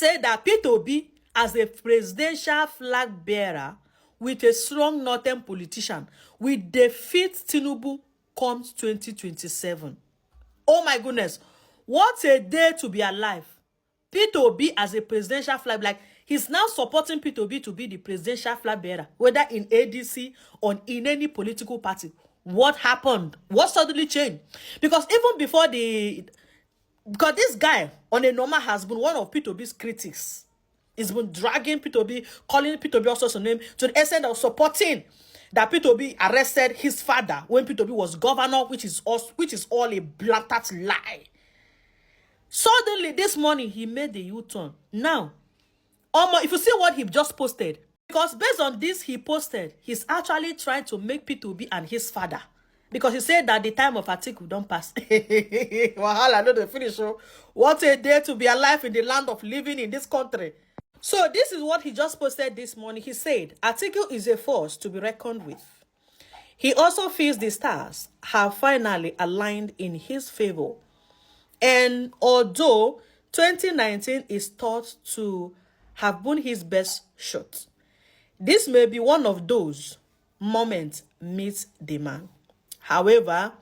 say that P2B, as a presidential flag bearer with a strong northern politician, will defeat Tinubu comes 2027. Oh my goodness. What a day to be alive. P2B as a presidential flag, like he's now supporting P2B to be the presidential flag bearer, whether in ADC or in any political party. What happened? What suddenly changed? Because even before because this guy on a normal has been one of P2B's critics. He's been dragging P2B, calling P2B all sorts of names, to the extent of supporting that P2B arrested his father when P2B was governor, which is all a blatant lie. Suddenly, this morning, he made the U-turn. Now, if you see what he just posted, because based on this he posted, he's actually trying to make P2B and his father. Because he said that the time of Atiku don't pass. Wahala, no, the finish. What a day to be alive in the land of living in this country. So this is what he just posted this morning. He said, Atiku is a force to be reckoned with. He also feels the stars have finally aligned in his favor. And although 2019 is thought to have been his best shot, this may be one of those moments meets the man. However,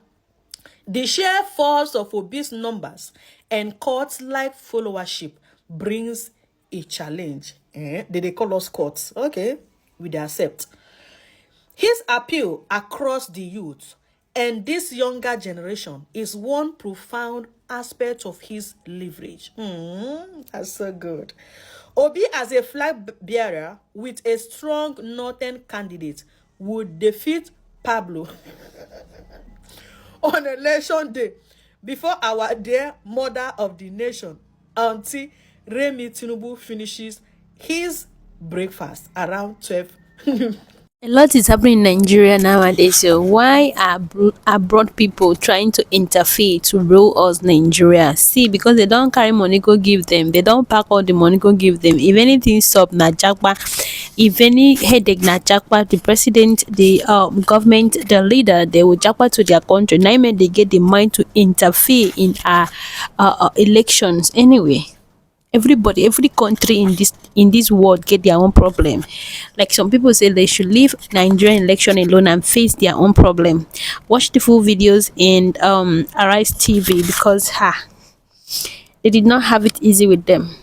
the sheer force of obese numbers and cult-like followership brings a challenge. Did they call us cults? Okay, we accept. His appeal across the youth and this younger generation is one profound aspect of his leverage. That's so good. Obi, as a flag bearer with a strong northern candidate, would defeat Pablo on election day before our dear mother of the nation, Auntie Remi Tinubu, finishes his breakfast around 12. A lot is happening in Nigeria nowadays. So why are abroad people trying to interfere to rule us Nigeria? See, because they don't carry money, go give them. They don't pack all the money, go give them. If anything stop, na japa. If any headache, na japa. The president, the government, the leader, they will japa to their country. Now they get the mind to interfere in our elections anyway. Everybody, every country in this world get their own problem. Like some people say they should leave Nigerian election alone and face their own problem. Watch the full videos in Arise TV because they did not have it easy with them.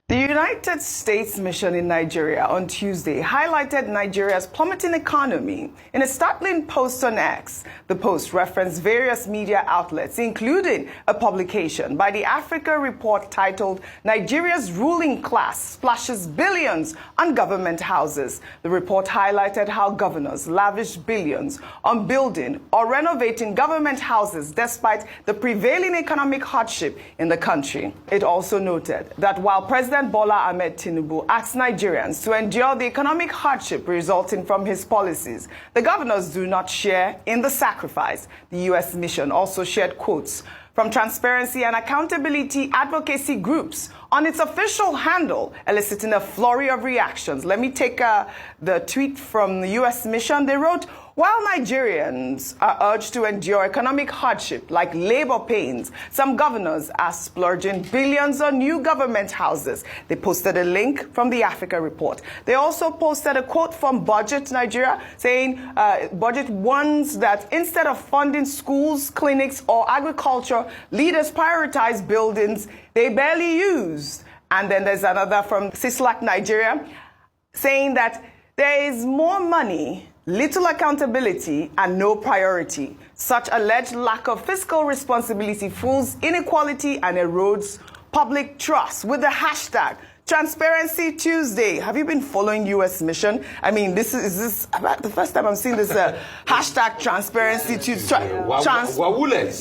The United States mission in Nigeria on Tuesday highlighted Nigeria's plummeting economy. In a startling post on X, the post referenced various media outlets, including a publication by the Africa Report titled Nigeria's Ruling Class Splashes Billions on Government Houses. The report highlighted how governors lavished billions on building or renovating government houses despite the prevailing economic hardship in the country. It also noted that while President Bola Ahmed Tinubu asked Nigerians to endure the economic hardship resulting from his policies, the governors do not share in the sacrifice. The U.S. mission also shared quotes from transparency and accountability advocacy groups on its official handle, eliciting a flurry of reactions. Let me take the tweet from the U.S. mission. They wrote, while Nigerians are urged to endure economic hardship like labor pains, some governors are splurging billions on new government houses. They posted a link from the Africa Report. They also posted a quote from Budget Nigeria saying, Budget warns that instead of funding schools, clinics, or agriculture, leaders prioritize buildings they barely used. And then there's another from Sislak Nigeria saying that there is more money, little accountability, and no priority. Such alleged lack of fiscal responsibility fuels inequality and erodes public trust. With the hashtag Transparency Tuesday. Have you been following U.S. mission? I mean, this is about the first time I'm seeing this hashtag Transparency Tuesday.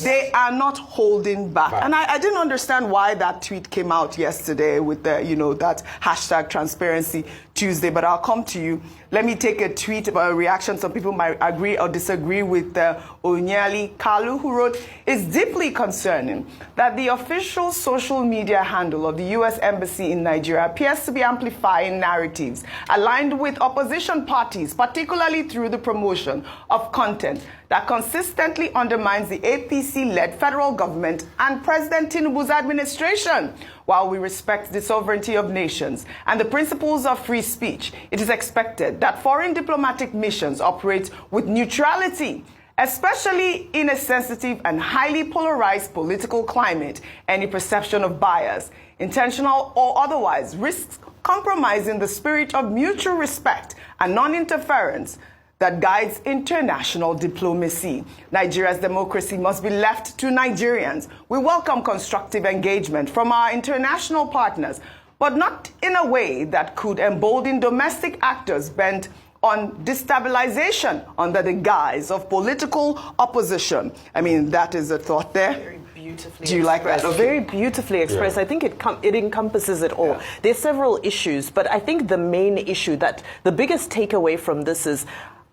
They are not holding back. And I didn't understand why that tweet came out yesterday with the, that hashtag Transparency Tuesday, but I'll come to you. Let me take a tweet about a reaction. Some people might agree or disagree with Onyali Kalu, who wrote, "It's deeply concerning that the official social media handle of the U.S. Embassy in Nigeria Nigeria appears to be amplifying narratives aligned with opposition parties, particularly through the promotion of content that consistently undermines the APC-led federal government and President Tinubu's administration. While we respect the sovereignty of nations and the principles of free speech, it is expected that foreign diplomatic missions operate with neutrality, especially in a sensitive and highly polarized political climate. Any perception of bias, intentional or otherwise, risks compromising the spirit of mutual respect and non-interference that guides international diplomacy. Nigeria's democracy must be left to Nigerians. We welcome constructive engagement from our international partners, but not in a way that could embolden domestic actors bent on destabilization under the guise of political opposition. I mean, that is a thought there. Very beautifully Do you like that? Very beautifully expressed. Yeah. I think it encompasses it all. Yeah. There's several issues, but I think the main issue, that the biggest takeaway from this is,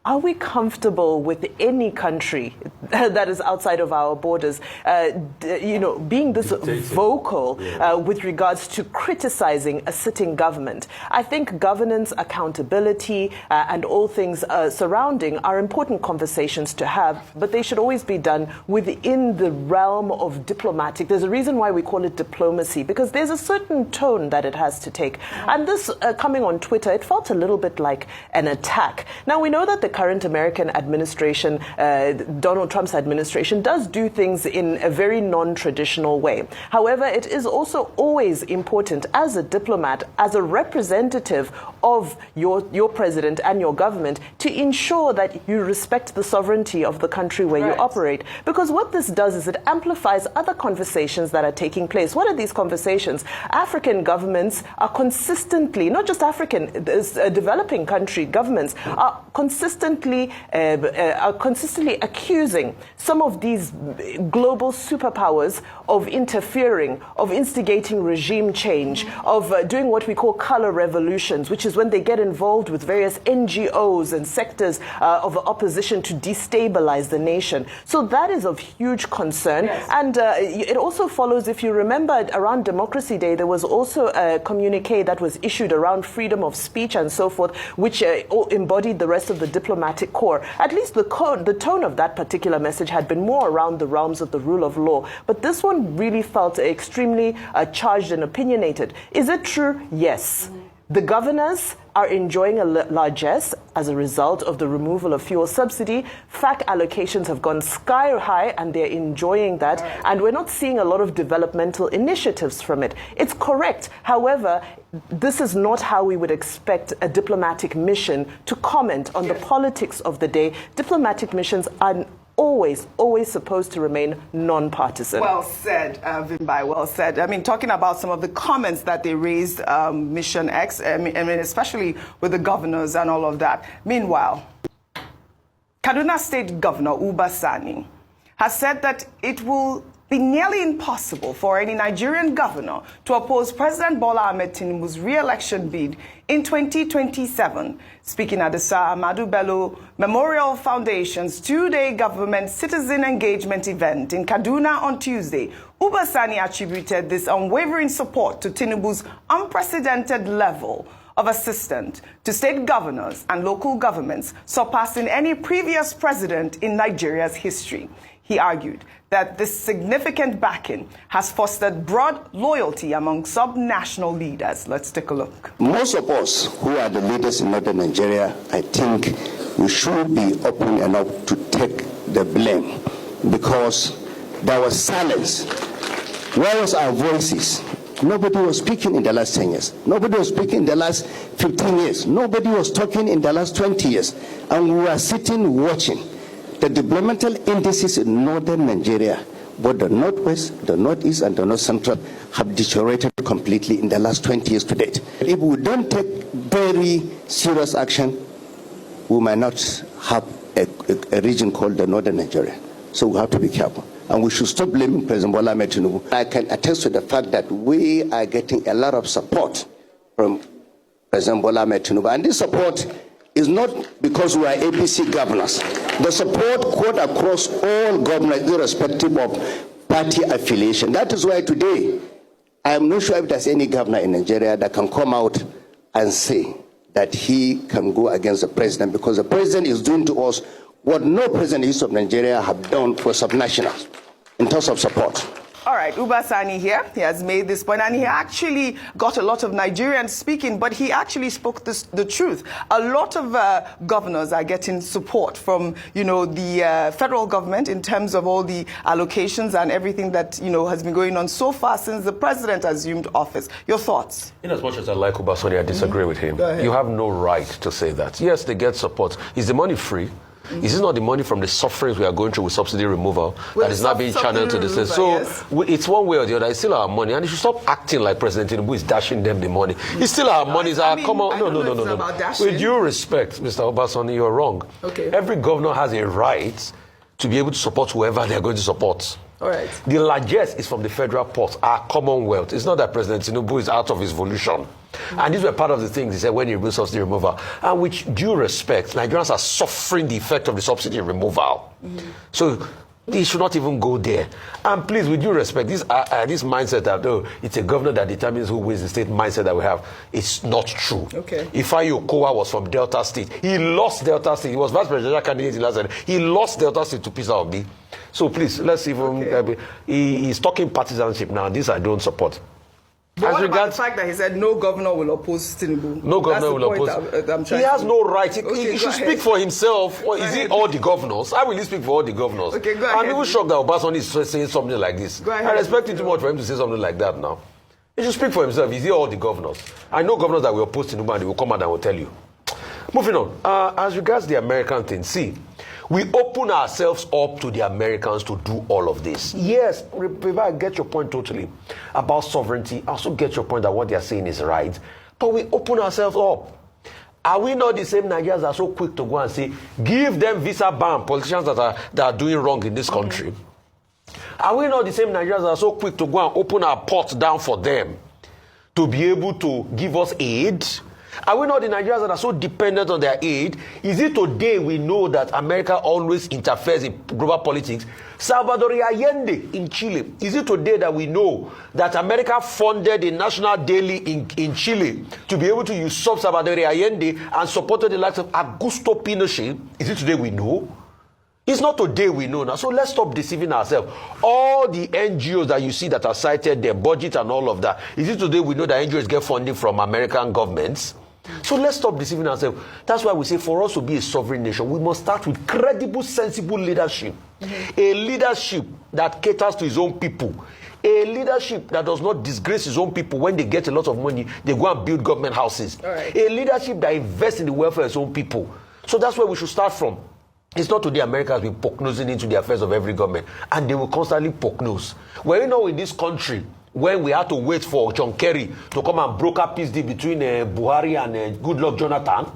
are we comfortable with any country that is outside of our borders, being this vocal with regards to criticizing a sitting government? I think governance, accountability, and all things surrounding are important conversations to have, but they should always be done within the realm of diplomatic. There's a reason why we call it diplomacy, because there's a certain tone that it has to take. And this coming on Twitter, it felt a little bit like an attack. Now, we know that the current American administration, Donald Trump's administration, does do things in a very non-traditional way. However, it is also always important as a diplomat, as a representative of your president and your government, to ensure that you respect the sovereignty of the country where you operate. Because what this does is it amplifies other conversations that are taking place. What are these conversations? African governments are consistently, not just African, developing country governments are consistently accusing some of these global superpowers of interfering, of instigating regime change, of doing what we call color revolutions, which is when they get involved with various NGOs and sectors of opposition to destabilize the nation. So that is of huge concern. Yes. And it also follows, if you remember, around Democracy Day, there was also a communique that was issued around freedom of speech and so forth, which embodied the rest of the diplomatic core. At least the tone of that particular message had been more around the realms of the rule of law. But this one really felt extremely charged and opinionated. Is it true? Yes. The governors are enjoying a largesse as a result of the removal of fuel subsidy. FAC allocations have gone sky high and they're enjoying that. And we're not seeing a lot of developmental initiatives from it. It's correct. However, this is not how we would expect a diplomatic mission to comment on the politics of the day. Diplomatic missions are always supposed to remain non-partisan. Well said, Vimbai, well said. I mean, talking about some of the comments that they raised, Mission X, I mean, especially with the governors and all of that. Meanwhile, Kaduna State Governor Uba Sani has said that it will be nearly impossible for any Nigerian governor to oppose President Bola Ahmed Tinubu's re-election bid in 2027. Speaking at the Sir Ahmadu Bello Memorial Foundation's two-day government citizen engagement event in Kaduna on Tuesday, Uba Sani attributed this unwavering support to Tinubu's unprecedented level of assistance to state governors and local governments, surpassing any previous president in Nigeria's history. He argued that this significant backing has fostered broad loyalty among sub-national leaders. Let's take a look. Most of us who are the leaders in northern Nigeria, I think we should be open enough to take the blame, because there was silence. Where was our voices? Nobody was speaking in the last 10 years. Nobody was speaking in the last 15 years. Nobody was talking in the last 20 years. And we were sitting watching. The developmental indices in northern Nigeria, both the northwest, the northeast, and the north central, have deteriorated completely in the last 20 years to date. If we don't take very serious action, we might not have a region called the northern Nigeria. So we have to be careful. And we should stop blaming President Bola Ahmed Tinubu. I can attest to the fact that we are getting a lot of support from President Bola Ahmed Tinubu. And this support is not because we are APC governors. The support quote across all governors, irrespective of party affiliation. That is why today I am not sure if there's any governor in Nigeria that can come out and say that he can go against the president, because the president is doing to us what no president in the history of Nigeria have done for subnationals in terms of support. All right, Uba Sani here, he has made this point, and he actually got a lot of Nigerians speaking, but he actually spoke the truth. A lot of governors are getting support from, the federal government in terms of all the allocations and everything that, has been going on so far since the president assumed office. Your thoughts? In as much as I like Uba Sani, I disagree with him. You have no right to say that. Yes, they get support. Is the money free? Is it not the money from the sufferings we are going through with subsidy removal that is now being channeled to the state? So it's one way or the other. It's still our money, and you should stop acting like President Tinubu is dashing them the money. It's still our money. It's our common. No. With due respect, Mr. Obasani, you're wrong. Okay. Every governor has a right to be able to support whoever they are going to support. All right. The largesse is from the federal port, our commonwealth. It's not that President Tinubu is out of his volition. And these were part of the things he said when he removed subsidy removal. And with due respect, Nigerians are suffering the effect of the subsidy removal. So he should not even go there. And please, with due respect, this mindset that it's a governor that determines who wins the state mindset that we have, it's not true. Okay. Ifeanyi Okowa was from Delta State. He lost Delta State. He was vice presidential candidate in last year. He lost Delta State to Peter Obi. So please, let's even... he's talking partisanship now. This I don't support. But what about the fact that he said no governor will oppose Tinubu? No governor will oppose. He has no right. He should speak for himself. Or is it all the governors? How will he speak for all the governors? Okay, go ahead. I'm even shocked that Obasanjo is saying something like this. Go ahead. I respect him too much for him to say something like that now. He should speak for himself. Is it all the governors? I know governors that will oppose Tinubu and they will come out and will tell you. Moving on. As regards the American thing, see, we open ourselves up to the Americans to do all of this. Yes, I get your point totally about sovereignty. I also get your point that what they are saying is right. But we open ourselves up. Are we not the same Nigerians that are so quick to go and say, give them visa ban, politicians that are doing wrong in this country? Are we not the same Nigerians that are so quick to go and open our ports down for them to be able to give us aid? Are we not the Nigerians that are so dependent on their aid? Is it today we know that America always interferes in global politics? Salvador Allende in Chile. Is it today that we know that America funded a national daily in Chile to be able to usurp Salvador Allende and supported the likes of Augusto Pinochet? Is it today we know? It's not today we know now. So let's stop deceiving ourselves. All the NGOs that you see that are cited, their budget and all of that, is it today we know that NGOs get funding from American governments? So let's stop deceiving ourselves. That's why we say for us to be a sovereign nation, we must start with credible, sensible leadership. A leadership that caters to his own people. A leadership that does not disgrace his own people. When they get a lot of money, they go and build government houses. Right. A leadership that invests in the welfare of his own people. So that's where we should start from. It's not today Americans will be poke-nosing into the affairs of every government, and they will constantly poke-nose. Well, in this country, when we had to wait for John Kerry to come and broker peace deal between Buhari and Goodluck Jonathan,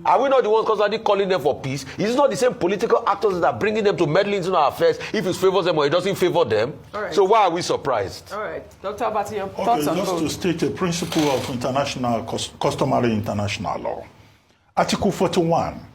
are we not the ones constantly calling them for peace? Is it not the same political actors that are bringing them to meddle into our affairs if it favors them or it doesn't favor them? Right. So why are we surprised? All right. Dr. Abati, your thoughts on just both? to state a principle of international, customary international law. Article 41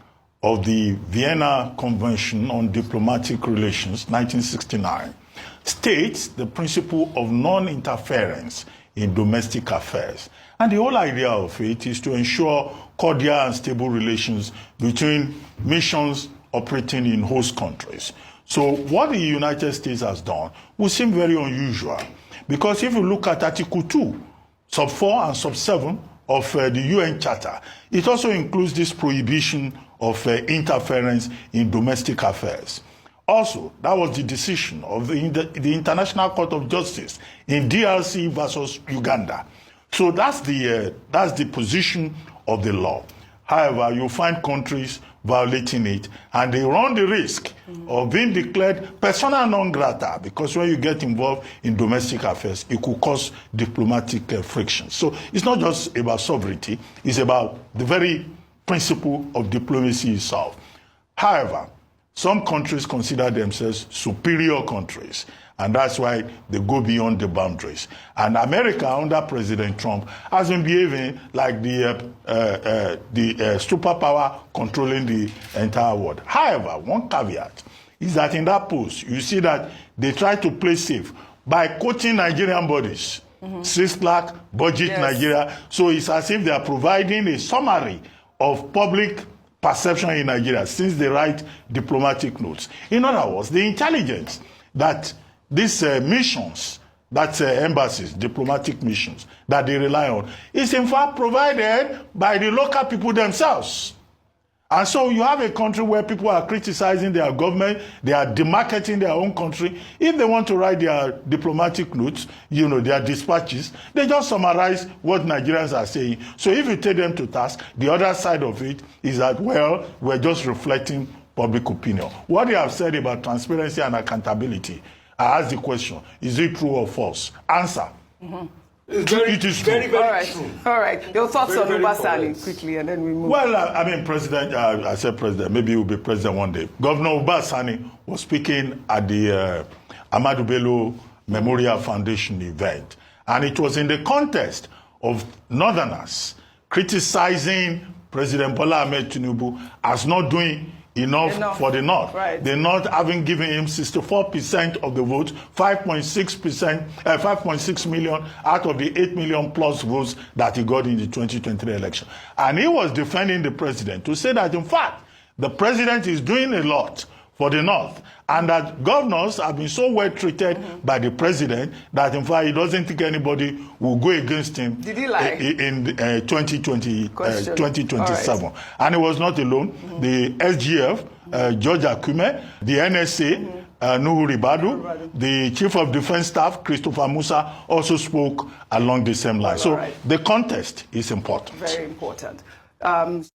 of the Vienna Convention on Diplomatic Relations, 1969, states the principle of non-interference in domestic affairs. And the whole idea of it is to ensure cordial and stable relations between missions operating in host countries. So what the United States has done will seem very unusual, because if you look at Article 2, Sub 4 and Sub 7 of the UN Charter, it also includes this prohibition of interference in domestic affairs. Also, that was the decision of the International Court of Justice in DRC versus Uganda. So that's the position of the law. However, you find countries violating it, and they run the risk of being declared persona non grata, because when you get involved in domestic affairs, it could cause diplomatic friction. So it's not just about sovereignty, it's about the very principle of diplomacy itself. However, some countries consider themselves superior countries, and that's why they go beyond the boundaries. And America, under President Trump, has been behaving like the superpower controlling the entire world. However, one caveat is that in that post, you see that they try to play safe by quoting Nigerian bodies CISLAC, Budget Nigeria. So it's as if they are providing a summary of public perception in Nigeria since they write diplomatic notes. In other words, the intelligence that these missions, that's embassies, diplomatic missions, that they rely on, is in fact provided by the local people themselves. And so you have a country where people are criticizing their government, they are demarketing their own country. If they want to write their diplomatic notes, their dispatches, they just summarize what Nigerians are saying. So if you take them to task, the other side of it is that, well, we're just reflecting public opinion. What they have said about transparency and accountability, I ask the question, is it true or false? Answer. It is true. Very true. All right. Your thoughts on Ubasani quickly, and then we move. Well, President, I said President, maybe he will be President one day. Governor Ubasani was speaking at the Ahmadu Bello Memorial Foundation event. And it was in the context of Northerners criticizing President Bola Ahmed Tinubu as not doing enough for the North. Right. The North having given him 64% of the votes, 5.6 million out of the 8 million plus votes that he got in the 2023 election. And he was defending the president to say that, in fact, the president is doing a lot for the North, and that governors have been so well treated by the president that, in fact, he doesn't think anybody will go against him. Did he lie? In 2027. Right. And he was not alone. The SGF, George Akume, the NSA, Nuhu Ribadu, the Chief of Defense Staff, Christopher Musa, also spoke along the same line. So the context is important. Very important.